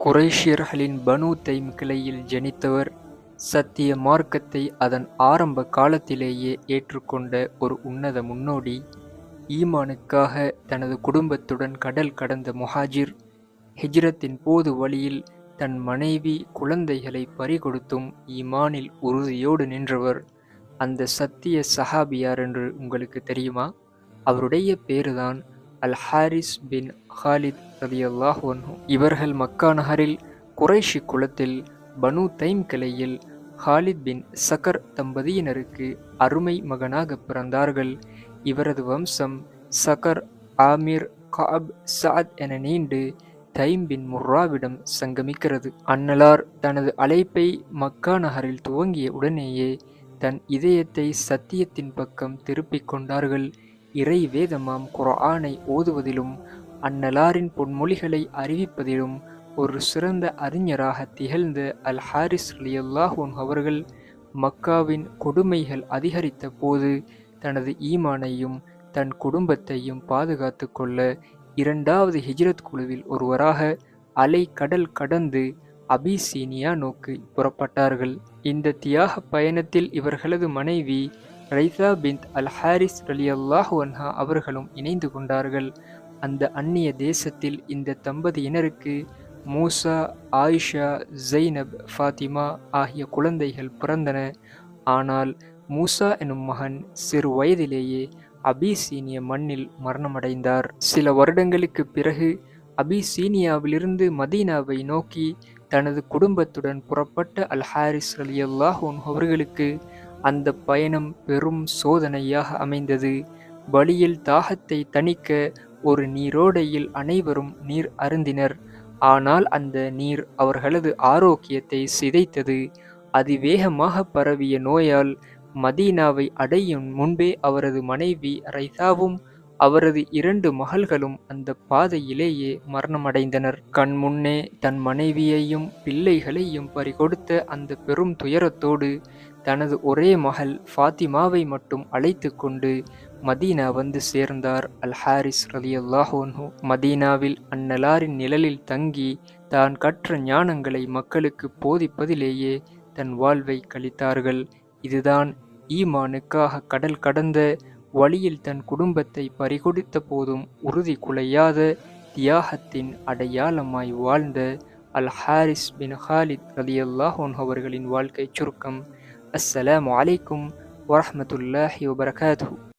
குறைஷியர்களின் Banu தைம் கிளையில் ஜனித்தவர். சத்திய மார்க்கத்தை அதன் ஆரம்ப காலத்திலேயே ஏற்றுக்கொண்ட ஒரு உன்னத முன்னோடி. ஈமானுக்காக தனது குடும்பத்துடன் கடல் கடந்த முஹாஜிர். ஹிஜ்ரத்தின் போது வழியில் தன் மனைவி குழந்தைகளை பறிகொடுத்தும் ஈமானில் உறுதியோடு நின்றவர். அந்த சத்திய சஹாபியார் என்று உங்களுக்கு தெரியுமா? அவருடைய பேருதான் அல் ஹாரிஸ் பின் ஹாலித் ரலியல்லாஹு அன்ஹு. இவர்கள் மக்கா நகரில் குறைஷி குலத்தில் பனூ தைம் கிளையில் ஹாலித் பின் சகர் தம்பதியினருக்கு அருமை மகனாக பிறந்தார்கள். இவரது வம்சம் சகர், ஆமிர், கஅப், சஅத் என நீண்டு தைம் பின் முர்ராவிடம் சங்கமிக்கிறது. அன்னலார் தனது அழைப்பை மக்கா நகரில் துவங்கிய உடனேயே தன் இதயத்தை சத்தியத்தின் பக்கம் திருப்பிக் கொண்டார்கள். இறை வேதமாம் குர்ஆனை ஓதுவதிலும் அன்னலாரின் பொன்மொழிகளை அறிவிப்பதிலும் ஒரு சிறந்த அறிஞராக திகழ்ந்த அல் ஹாரிஸ் ரலியல்லாஹு அன்ஹு அவர்கள் மக்காவின் கொடுமைகள் அதிகரித்த போது தனது ஈமானையும் தன் குடும்பத்தையும் பாதுகாத்து கொள்ள இரண்டாவது ஹிஜ்ரத் குழுவில் ஒருவராக அலை கடல் கடந்து அபிசீனியா நோக்கி புறப்பட்டார்கள். இந்த தியாக பயணத்தில் இவர்களது மனைவி ரைதா பின்த் அல் ஹாரிஸ் ரலியல்லாஹு அன்ஹா அவர்களும் இணைந்து கொண்டார்கள். அந்த அந்நிய தேசத்தில் இந்த தம்பதியினருக்கு மூசா, ஆயிஷா, ஜைனப், ஃபாத்திமா ஆகிய குழந்தைகள் பிறந்தன. ஆனால் மூசா எனும் மகன் சிறு வயதிலேயே அபிசீனிய மண்ணில் மரணமடைந்தார். சில வருடங்களுக்கு பிறகு அபிசீனியாவிலிருந்து மதீனாவை நோக்கி தனது குடும்பத்துடன் புறப்பட்ட அல் ஹாரிஸ் ரலியல்லாஹு அன்ஹு அவர்களுக்கு அந்த பயணம் பெரும் சோதனையாக அமைந்தது. வழியில் தாகத்தை தணிக்க ஒரு நீரோடையில் அனைவரும் நீர் அருந்தினர். ஆனால் அந்த நீர் அவர்களது ஆரோக்கியத்தை சிதைத்தது. அதிவேகமாக பரவிய நோயால் மதீனாவை அடையும் முன்பே அவரது மனைவி ரைதாவும் அவரது 2 மகள்களும் அந்த பாதையிலேயே மரணமடைந்தனர். கண் முன்னே தன் மனைவியையும் பிள்ளைகளையும் பறிகொடுத்த அந்த பெரும் துயரத்தோடு தனது ஒரே மகள் ஃபாத்திமாவை மட்டும் அழைத்து கொண்டு மதீனா வந்து சேர்ந்தார் அல் ஹாரிஸ் ரலியல்லாஹு அன்ஹு. மதீனாவில் அன்னலாரின் நிழலில் தங்கி தான் கற்ற ஞானங்களை மக்களுக்கு போதிப்பதிலேயே தன் வாழ்வை கழித்தார்கள். இதுதான் ஈமானுக்காக கடல் கடந்த, வழியில் தன் குடும்பத்தை பறிகொடுத்த போதும் உறுதி குலையாத தியாகத்தின் அடையாளமாய் வாழ்ந்த அல் ஹாரிஸ் பின் ஹாலித் ரலியல்லாஹு அன்ஹு அவர்களின் வாழ்க்கை சுருக்கம். அஸ்ஸலாமு அலைக்கும் வரஹ்மத்துல்லாஹி வபரகாத்துஹு.